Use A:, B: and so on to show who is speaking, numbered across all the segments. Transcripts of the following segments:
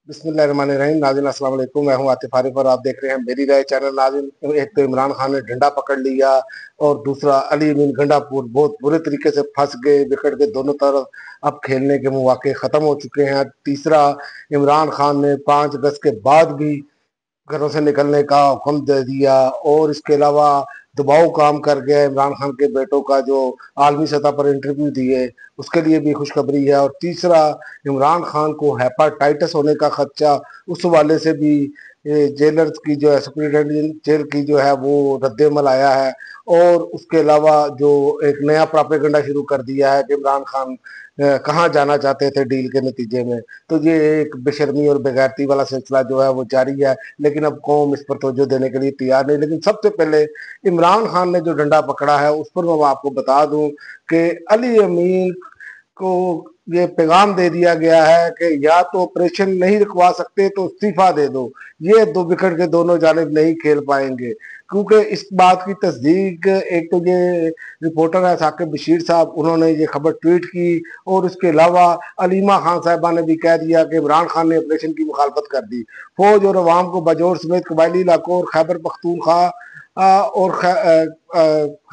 A: बिस्मिल्लाहिर्रहमानिर्रहीम। नाज़रीन अस्सलाम वालेकुम, मैं हूं आतिफ आरिफ और आप देख रहे हैं मेरी राय चैनल। नाज़रीन, एक तो इमरान खान ने डंडा पकड़ लिया और दूसरा अली अमीन गंडापुर बहुत बुरे तरीके से फंस गए, बिखर के दोनों तरफ अब खेलने के मौके खत्म हो चुके हैं। तीसरा, इमरान खान ने 5 अगस्त के बाद भी घरों से निकलने का हुक्म दे दिया और इसके अलावा दबाव काम कर गया इमरान खान के बेटों का जो आलमी सतह पर इंटरव्यू दिए उसके लिए भी खुशखबरी है। और तीसरा, इमरान खान को हेपाटाइटिस होने का खदशा, उस वाले से भी जेलर की जो है सुप्रिटेंडेंट जेल की जो है वो रद्दमल आया है। और उसके अलावा जो एक नया प्रोपेगेंडा शुरू कर दिया है कि इमरान खान कहाँ जाना चाहते थे डील के नतीजे में। तो ये एक बेशर्मी और बेगैरती वाला सिलसिला जो है वो जारी है, लेकिन अब कौम इस पर तवज्जो देने के लिए तैयार नहीं। लेकिन सबसे पहले इमरान खान ने जो डंडा पकड़ा है उस पर मैं आपको बता दूं कि अली अमीन को ये पैगाम दे दिया गया है कि या तो ऑपरेशन नहीं रुकवा सकते तो इस्तीफा दे दो। ये दो बिखर के दोनों जानिब नहीं खेल पाएंगे, क्योंकि इस बात की तस्दीक एक तो ये रिपोर्टर है साकिब बशीर साहब, उन्होंने ये खबर ट्वीट की और उसके अलावा अलीमा खान साहिबा ने भी कह दिया कि इमरान खान ने ऑपरेशन की मुखालफत कर दी। फौज और अवाम को बजौर समेत कबायली इलाकों और खैबर पख्तूनख्वा और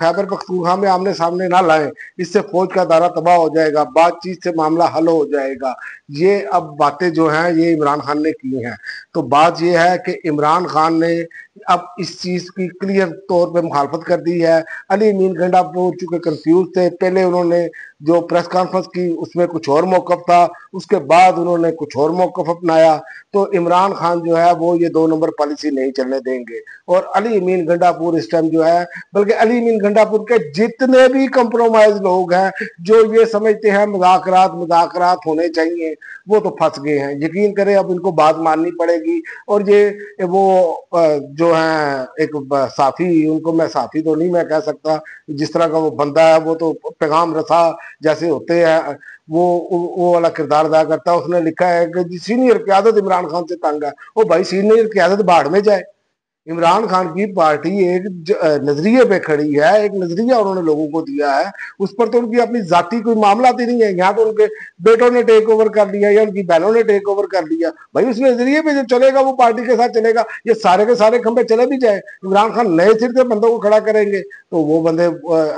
A: खैबर पख्तूनख्वा में आमने सामने ना लाएं, इससे फौज का दायरा तबाह हो जाएगा, बातचीत से मामला हल हो जाएगा। ये अब बातें जो हैं ये इमरान खान ने की हैं। तो बात ये है कि इमरान खान ने अब इस चीज की क्लियर तौर पे मुखालफत कर दी है। अली अमीन गंडापुर चूंकि कंफ्यूज थे, पहले उन्होंने जो प्रेस कॉन्फ्रेंस की उसमें कुछ और मौकफ था, उसके बाद उन्होंने कुछ और मौकफ अपनाया। तो इमरान खान जो है वो ये 2 नंबर पॉलिसी नहीं चलने देंगे। और अली अमीन गंडापुर इस टाइम जो है, बल्कि अली अमीन गंडापुर के जितने भी कंप्रोमाइज लोग हैं जो ये समझते हैं मुज़ाकरात मुज़ाकरात होने चाहिए, वो तो फंस गए हैं। यकीन करें अब इनको बात माननी पड़ेगी। और ये वो जो है एक साफी, उनको मैं साफी तो नहीं मैं कह सकता, जिस तरह का वो बंदा है वो तो पैगाम रसा जैसे होते हैं वो वाला किरदार अदा करता है। उसने लिखा है कि सीनियर क्यादत इमरान खान से तंग है। वो भाई सीनियर क्यादत बाढ़ में जाए। इमरान खान की पार्टी एक नजरिए पे खड़ी है, एक नजरिया उन्होंने लोगों को दिया है, उस पर तो उनकी अपनी जाति कोई मामला ही नहीं है। यहाँ तो उनके बेटों ने टेक ओवर कर लिया या उनकी बहनों ने टेक ओवर कर लिया। भाई उस नजरिए पे जो चलेगा वो पार्टी के साथ चलेगा। ये सारे के सारे खंबे चले भी जाए, इमरान खान नए सिर से बंदों को खड़ा करेंगे तो वो बंदे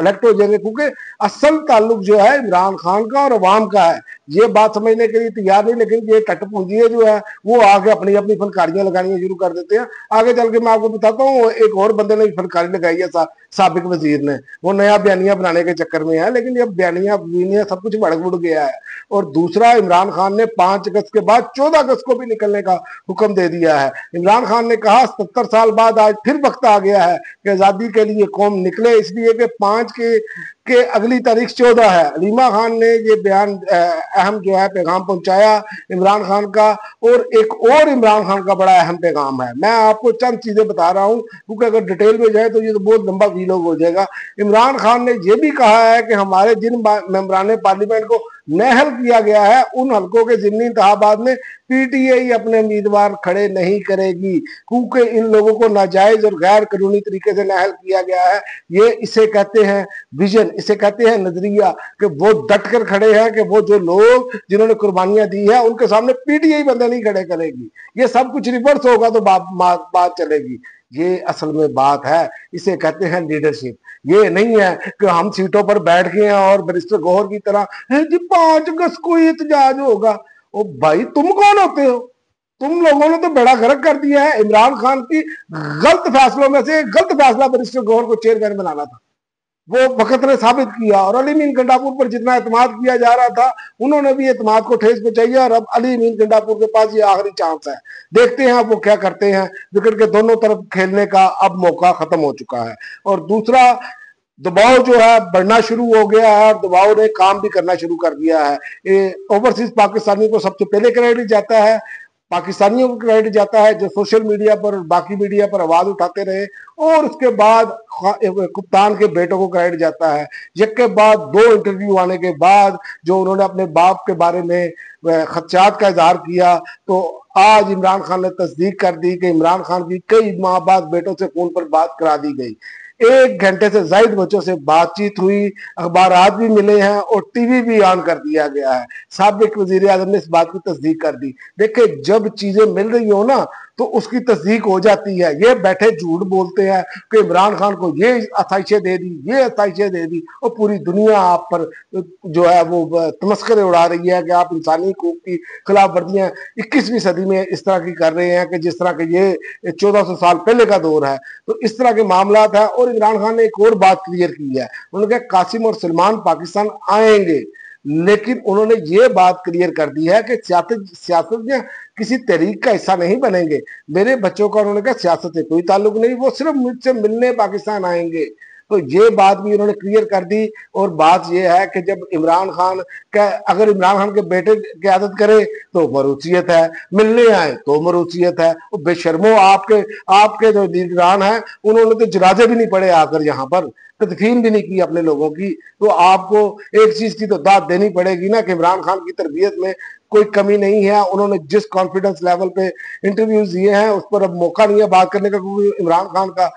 A: इलेक्ट हो जाएंगे, क्योंकि असल ताल्लुक जो है इमरान खान का और अवाम का है। ये बात समझने के लिए तैयार नहीं, लेकिन ये कटपुंजी जो है वो आगे अपनी अपनी फनकारियां लगानी शुरू कर देते हैं। आगे चल के मैं आपको बताता हूँ, एक और बंदे ने फनकारी लगाई है साबिक वजीर ने, वो नया बयानिया बनाने के चक्कर में है, लेकिन ये बयानिया सब कुछ भड़क उड़ गया है। और दूसरा, इमरान खान ने 5 अगस्त के बाद 14 अगस्त को भी निकलने का हुक्म दे दिया है। इमरान खान ने कहा 70 साल बाद आज फिर वक्त आ गया है कि आजादी के लिए कौम निकले, इसलिए कि 5 के अगली तारीख 14 है। अलीमा खान ने ये बयान अहम जो है पैगाम पहुंचाया इमरान खान का। और एक और इमरान खान का बड़ा अहम पैगाम है, मैं आपको चंद चीजें बता रहा हूं, क्योंकि अगर डिटेल में जाए तो ये तो बहुत लंबा वीलॉग हो जाएगा। इमरान खान ने यह भी कहा है कि हमारे जिन मेंबरान पार्लियामेंट को नहल किया गया है उन हल्कों के जिमनी इंतखाबात में पीटीआई अपने उम्मीदवार खड़े नहीं करेगी, क्योंकि इन लोगों को नाजायज और गैर कानूनी तरीके से नहल किया गया है। ये इसे कहते हैं विजन, इसे कहते हैं नजरिया, कि वो डट कर खड़े हैं कि वो जो लोग जिन्होंने कुर्बानियां दी है उनके सामने पीटीआई बंदे नहीं खड़े करेगी। ये सब कुछ रिवर्स होगा तो बात चलेगी। ये असल में बात है, इसे कहते हैं लीडरशिप। ये नहीं है कि हम सीटों पर बैठ गए हैं और बैरिस्टर गौहर की तरह है जी 5 अगस्त को एहतजाज होगा। ओ भाई तुम कौन होते हो? तुम लोगों ने तो बड़ा गर्क कर दिया है। इमरान खान की गलत फैसलों में से गलत फैसला बैरिस्टर गौहर को चेयरमैन बनाना था, वो वक्त ने साबित किया। और अली अमीन गंडापुर पर जितना एतमाद किया जा रहा था उन्होंने भी एतमाद को ठेस पहुंचाई है। और अब अली अमीन गंडापुर के पास ये आखिरी चांस है, देखते हैं अब वो क्या करते हैं। विकेट के दोनों तरफ खेलने का अब मौका खत्म हो चुका है। और दूसरा, दबाव जो है बढ़ना शुरू हो गया है और दबाव ने काम भी करना शुरू कर दिया है। ओवरसीज पाकिस्तानियों को सबसे पहले क्रेडिट जाता है, पाकिस्तानियों को क्रेडिट जाता है जो सोशल मीडिया पर और बाकी मीडिया पर आवाज उठाते रहे। और उसके बाद कप्तान के बेटों को क्रेडिट जाता है। एक के बाद 2 इंटरव्यू आने के बाद जो उन्होंने अपने बाप के बारे में खदशात का इजहार किया, तो आज इमरान खान ने तस्दीक कर दी कि इमरान खान की कई माह बाद बेटों से फोन पर बात करा दी गई। 1 घंटे से ज्यादा बच्चों से बातचीत हुई, अखबारात भी मिले हैं और टीवी भी ऑन कर दिया गया है। साबिक वजीर आजम ने इस बात की तस्दीक कर दी। देखिए, जब चीजें मिल रही हो ना तो उसकी तस्दीक हो जाती है। ये बैठे झूठ बोलते हैं कि इमरान खान को ये आसाइशें दे दी, ये आसाइशें दे दी, और पूरी दुनिया आप पर जो है वो तमस्करे उड़ा रही है कि आप इंसानी हकूक की खिलाफ वर्जियां 21वीं सदी में इस तरह की कर रहे हैं कि जिस तरह के ये 1400 साल पहले का दौर है। तो इस तरह के मामला है। और इमरान खान ने एक और बात क्लियर की है, उन्होंने कहा कासिम और सलमान पाकिस्तान आएंगे, लेकिन उन्होंने ये बात क्लियर कर दी है कि सियासत में किसी तहरीक का हिस्सा नहीं बनेंगे। मेरे बच्चों का उन्होंने कहा सियासत से कोई ताल्लुक नहीं, वो सिर्फ मुझसे मिलने पाकिस्तान आएंगे। तो ये बात भी उन्होंने क्लियर कर दी। और बात ये है कि जब इमरान खान का, अगर इमरान खान के बेटे की आदत करे तो मरूसियत है, मिलने आए तो मरूसियत है। और बेशर्मो, आपके आपके जो लीडरान हैं उन्होंने तो जनाजे भी नहीं पड़े आकर, यहाँ पर तदफीन भी नहीं की अपने लोगों की। तो आपको एक चीज की तो दाद देनी पड़ेगी ना कि इमरान खान की तरबियत में कोई कमी नहीं है। उन्होंने जिस कॉन्फिडेंस लेवल पे इंटरव्यूज दिए हैं उस पर अब मौका नहीं है बात करने का, क्योंकि इमरान खान का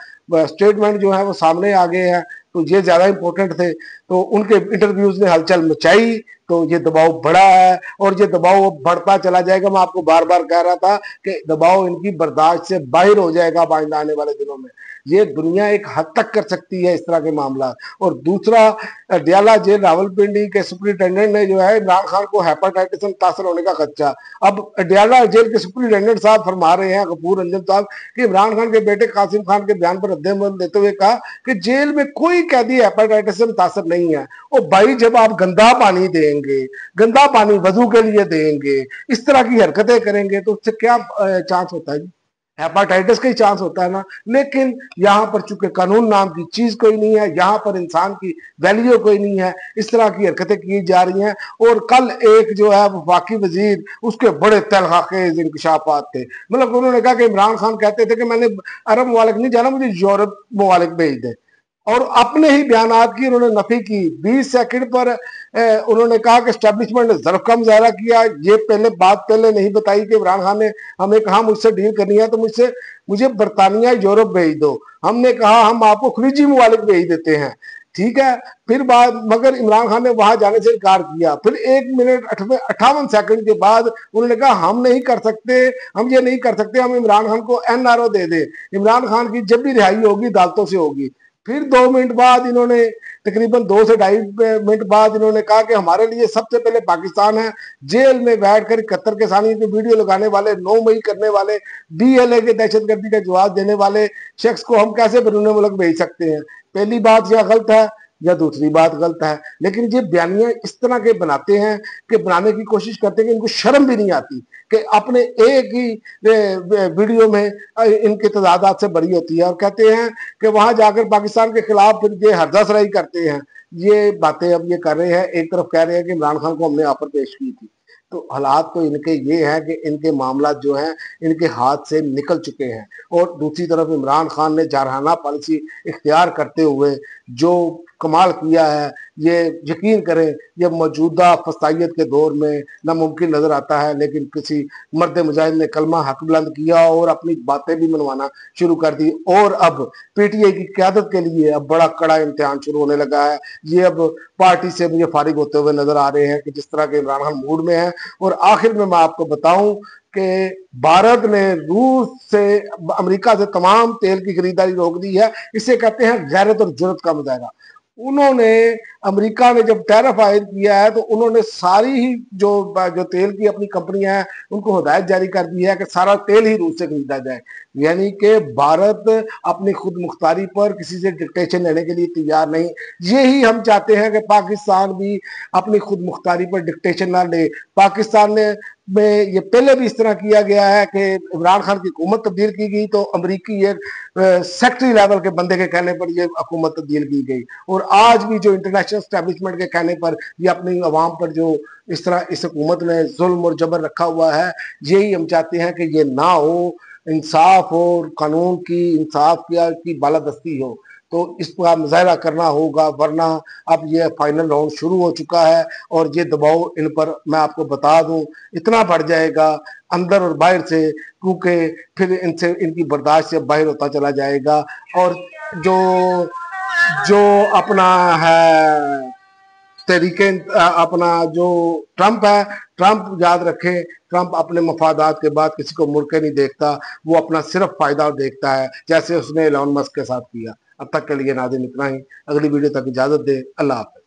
A: स्टेटमेंट जो है वो सामने आ गए हैं, तो ये ज्यादा इंपॉर्टेंट थे। तो उनके इंटरव्यूज ने हलचल मचाई, तो ये दबाव बढ़ा है और ये दबाव बढ़ता चला जाएगा। मैं आपको बार बार कह रहा था कि दबाव इनकी बर्दाश्त से बाहर हो जाएगा आइंदा आने वाले दिनों में। ये दुनिया एक हद तक कर सकती है इस तरह के मामला। और दूसरा, डयाला जेल रावलपिंडी के सुपरिटेंडेंट ने जो है इमरान खान को हेपेटाइटिस में तासर होने का खदशा। अब डयाला जेल के सुपरिटेंडेंट साहब फरमा रहे हैं, गफूर रंजन साहब, कि इमरान खान के बेटे कासिम खान के बयान पर रद्द-ए-अमल देते हुए कहा कि जेल में कोई कैदी हेपेटाइटिस से मुतासर नहीं है। और भाई, जब आप गंदा पानी देंगे, गंदा पानी वजू के लिए देंगे, इस तरह की हरकतें करेंगे तो उससे क्या चांस होता है? हेपाटाइटिस का ही चांस होता है ना। लेकिन यहाँ पर चूंकि कानून नाम की चीज कोई नहीं है, यहाँ पर इंसान की वैल्यू कोई नहीं है, इस तरह की हरकतें की जा रही हैं। और कल एक जो है वफाकी वजीर, उसके बड़े तलखाखेज इंकशाफात थे। मतलब उन्होंने कहा कि इमरान खान कहते थे कि मैंने अरब ममालिक नहीं जाना, मुझे यूरोप ममालिक भेज दे। और अपने ही बयानात की उन्होंने नफी की। 20 सेकंड पर उन्होंने कहा कि स्टैब्लिशमेंट ने जरफ का मुजाहरा किया। ये पहले नहीं बताई कि इमरान खान ने हमें कहा मुझसे डील करनी है तो मुझे बरतानिया यूरोप भेज दो। हमने कहा हम आपको खलीजी ममालिक भेज देते हैं, ठीक है। फिर बाद मगर इमरान खान ने वहां जाने से इनकार किया। फिर 1 मिनट 58 सेकंड के बाद उन्होंने कहा हम नहीं कर सकते, हम ये नहीं कर सकते, हम इमरान खान को NRO दे दे, इमरान खान की जब भी रिहाई होगी अदालतों से होगी। फिर 2 मिनट बाद इन्होंने, तकरीबन 2 से 2.5 मिनट बाद इन्होंने कहा कि हमारे लिए सबसे पहले पाकिस्तान है। जेल में बैठकर 71 के सानी की वीडियो लगाने वाले, 9 मई करने वाले, BLA के दहशतगर्दी का जवाब देने वाले शख्स को हम कैसे बैरून मुल्क भेज सकते हैं? पहली बात यह गलत है या दूसरी बात गलत है। लेकिन ये बयानियां इस तरह के बनाते हैं कि बनाने की कोशिश करते हैं कि इनको शर्म भी नहीं आती कि अपने एक ही वीडियो में इनके तजादात से बरी होती है, और कहते हैं कि वहां जाकर पाकिस्तान के खिलाफ फिर ये हर्जासराई करते हैं। ये बातें अब ये कर रहे हैं। एक तरफ कह रहे हैं कि इमरान खान को हमने ऑफर पेश की थी। तो हालात तो इनके ये हैं कि इनके मामला जो हैं इनके हाथ से निकल चुके हैं। और दूसरी तरफ इमरान खान ने जारहाना पॉलिसी इख्तियार करते हुए जो कमाल किया है, ये यकीन करें ये मौजूदा फसाइयत के दौर में नामुमकिन नजर आता है। लेकिन किसी मर्द मुजाहिद ने कलमा हक बुलंद किया और अपनी बातें भी मनवाना शुरू कर दी। और अब PTI की क्यादत के लिए अब बड़ा कड़ा इम्तिहान शुरू होने लगा है। ये अब पार्टी से मुझे फारिग होते हुए नजर आ रहे हैं कि जिस तरह के इमरान खान मूड में है। और आखिर में मैं आपको बताऊं कि भारत ने रूस से, अमेरिका से तमाम तेल की खरीदारी रोक दी है। इसे कहते हैं गैरत और जुर्रत का मुजाहरा। उन्होंने, अमेरिका ने जब टैरिफ आयद किया है तो उन्होंने सारी ही जो तेल की अपनी कंपनियां हैं उनको हिदायत जारी कर दी है कि सारा तेल ही रूस से खरीदा जाए। यानी कि भारत अपनी खुद मुख्तारी पर किसी से डिक्टेशन लेने के लिए तैयार नहीं। यही हम चाहते हैं कि पाकिस्तान भी अपनी खुद मुख्तारी पर डिक्टेशन ना ले। पाकिस्तान में ये पहले भी इस तरह किया गया है कि इमरान खान की हुकूमत तब्दील की गई तो अमरीकी एक सेक्रेटरी लेवल के बंदे के कहने पर यह हुकूमत तब्दील की गई। और आज भी जो इंटरनेशनल एस्टेब्लिशमेंट के कहने पर ये अपनी अवाम पर जो इस तरह इस हुकूमत ने जुल्म और जबर रखा हुआ है, यही हम चाहते हैं कि ये ना हो, इंसाफ हो, कानून की, इंसाफ की बालादस्ती हो। तो इसका मुजाहरा करना होगा, वरना अब ये फाइनल राउंड शुरू हो चुका है और ये दबाव इन पर, मैं आपको बता दूं, इतना बढ़ जाएगा अंदर और बाहर से, क्योंकि फिर इनसे इनकी बर्दाश्त से बाहर होता चला जाएगा। और जो जो अपना है तरीके, अपना जो ट्रंप है, ट्रंप याद रखे, ट्रंप अपने मफादात के बाद किसी को मुड़ के नहीं देखता, वो अपना सिर्फ फायदा देखता है, जैसे उसने एलोन मस्क के साथ किया। अब तक के लिए नाज़रीन इतना ही, अगली वीडियो तक इजाजत दे, अल्लाह हाफ़िज़।